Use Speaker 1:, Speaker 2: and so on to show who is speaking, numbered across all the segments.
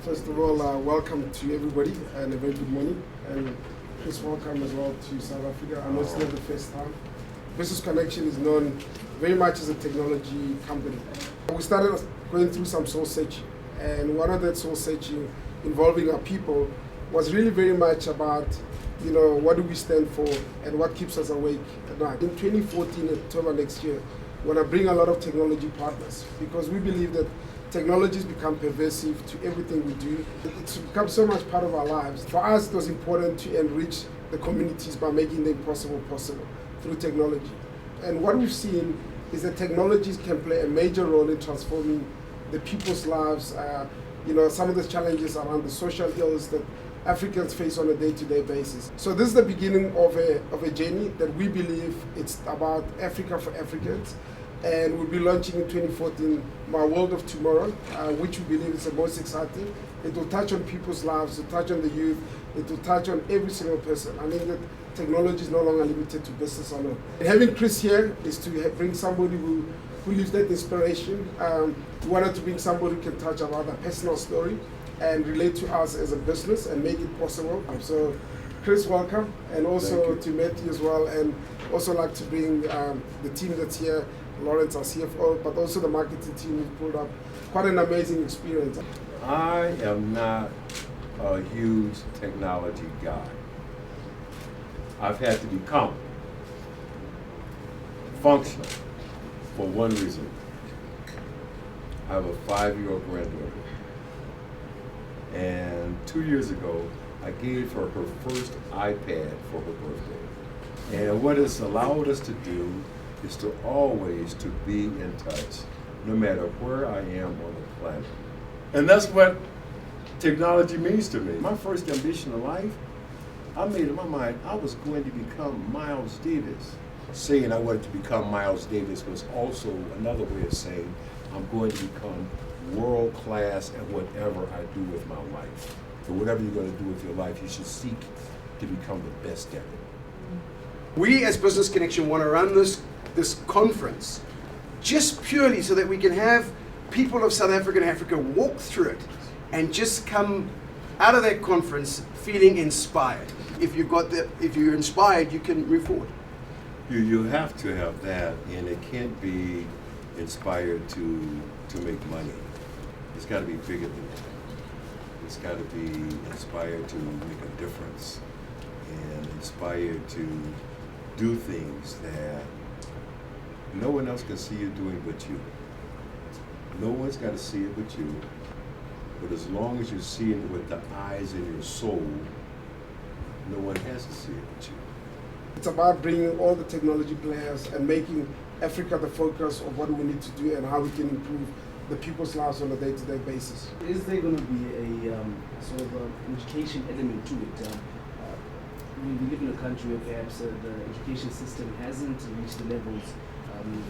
Speaker 1: First of all, welcome to everybody and a very good morning. And please welcome as well to South Africa. I know it's not the first time. Business Connection is known very much as a technology company. We started going through some soul searching, and one of that soul searching involving our people was really very much about, what do we stand for and what keeps us awake at night. In 2014, October next year, we want to bring a lot of technology partners because we believe that technology has become pervasive to everything we do. It's become so much part of our lives. For us, it was important to enrich the communities by making the impossible possible through technology. And what we've seen is that technologies can play a major role in transforming the people's lives. Some of the challenges around the social ills that Africans face on a day-to-day basis. So this is the beginning of a journey that we believe it's about Africa for Africans. And we'll be launching in 2014 My World of Tomorrow, which we believe is the most exciting. It will touch on people's lives, it will touch on the youth, it will touch on every single person. I mean that technology is no longer limited to business alone. And having Chris here is to bring somebody who lives that inspiration. We wanted to bring somebody who can touch about their personal story and relate to us as a business and make it possible. So Chris, welcome, and also to Matthew as well, and also like to bring the team that's here, Lawrence, our CFO, but also the marketing team who pulled up quite an amazing experience.
Speaker 2: I am not a huge technology guy. I've had to become functional for one reason. I have a 5-year-old granddaughter. And 2 years ago, I gave her her first iPad for her birthday. And what it's allowed us to do is to always to be in touch, no matter where I am on the planet. And that's what technology means to me. My first ambition in life, I made in my mind, I was going to become Miles Davis. Saying I wanted to become Miles Davis was also another way of saying I'm going to become world class at whatever I do with my life. So whatever you're going to do with your life, you should seek to become the best at it.
Speaker 3: We as Business Connection want to run this conference just purely so that we can have people of South Africa and Africa walk through it and just come out of that conference feeling inspired. If you're inspired, you can move forward.
Speaker 2: You have to have that, and it can't be inspired to make money. It's got to be bigger than that. It's got to be inspired to make a difference and inspired to do things that no one else can see you doing but you. No one's got to see it but you. But as long as you're seeing it with the eyes in your soul, no one has to see it but you.
Speaker 1: It's about bringing all the technology players and making Africa the focus of what we need to do and how we can improve the people's lives on a day-to-day basis.
Speaker 4: Is there going to be a sort of an education element to it? We live in a country where perhaps the education system hasn't reached the levels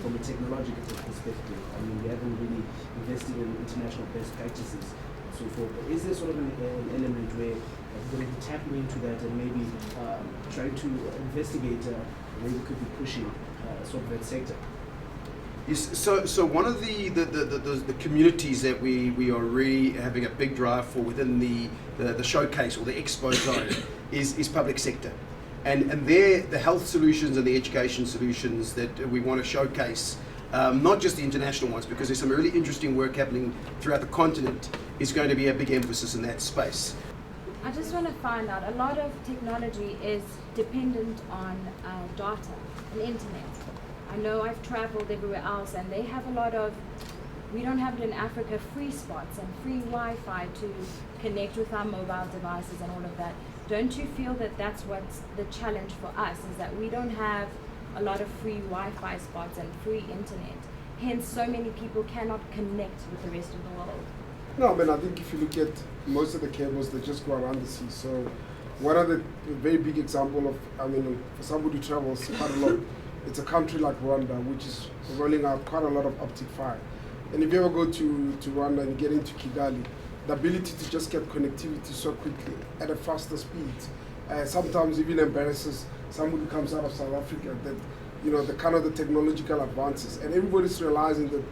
Speaker 4: from a technological perspective. I mean, we haven't really invested in international best practices and so forth. But is there sort of an element where we're going to be tapping into that and maybe trying to investigate where we could be pushing sort of that sector?
Speaker 3: Yes, so one of the communities that we are really having a big drive for within the showcase or the expo zone is public sector. And there, the health solutions and the education solutions that we want to showcase, not just the international ones, because there's some really interesting work happening throughout the continent, is going to be a big emphasis in that space.
Speaker 5: I just want to find out, a lot of technology is dependent on data and internet. I know I've traveled everywhere else and they have a lot of, we don't have it in Africa, free spots and free Wi-Fi to connect with our mobile devices and all of that. Don't you feel that that's what's the challenge for us, is that we don't have a lot of free Wi-Fi spots and free internet? Hence, so many people cannot connect with the rest of the world.
Speaker 1: No, I think if you look at most of the cables, they just go around the sea. So one of the very big example of, for somebody who travels quite a lot, it's a country like Rwanda, which is rolling out quite a lot of optic fiber. And if you ever go to Rwanda and get into Kigali, the ability to just get connectivity so quickly at a faster speed sometimes even embarrasses somebody who comes out of South Africa, that the kind of the technological advances. And everybody's realizing that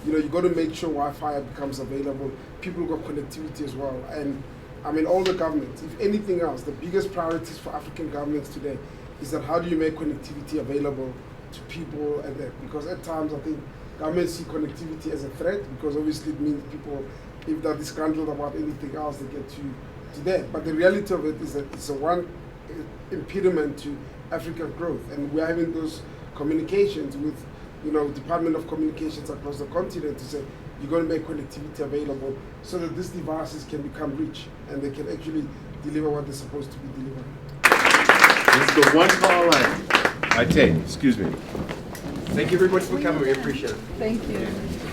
Speaker 1: you got to make sure Wi-Fi becomes available. People got connectivity as well. And I mean, all the governments, if anything else, the biggest priorities for African governments today is that how do you make connectivity available to people, and that, because at times I think governments see connectivity as a threat, because obviously it means people, if they're disgruntled about anything else, they get to that. But the reality of it is that it's a one impediment to African growth, and we're having those communications with Department of Communications across the continent to say you're going to make connectivity available so that these devices can become rich and they can actually deliver what they're supposed to be delivering.
Speaker 2: This is the one call I take. Excuse me.
Speaker 3: Thank you very much for coming. We appreciate it.
Speaker 6: Thank you.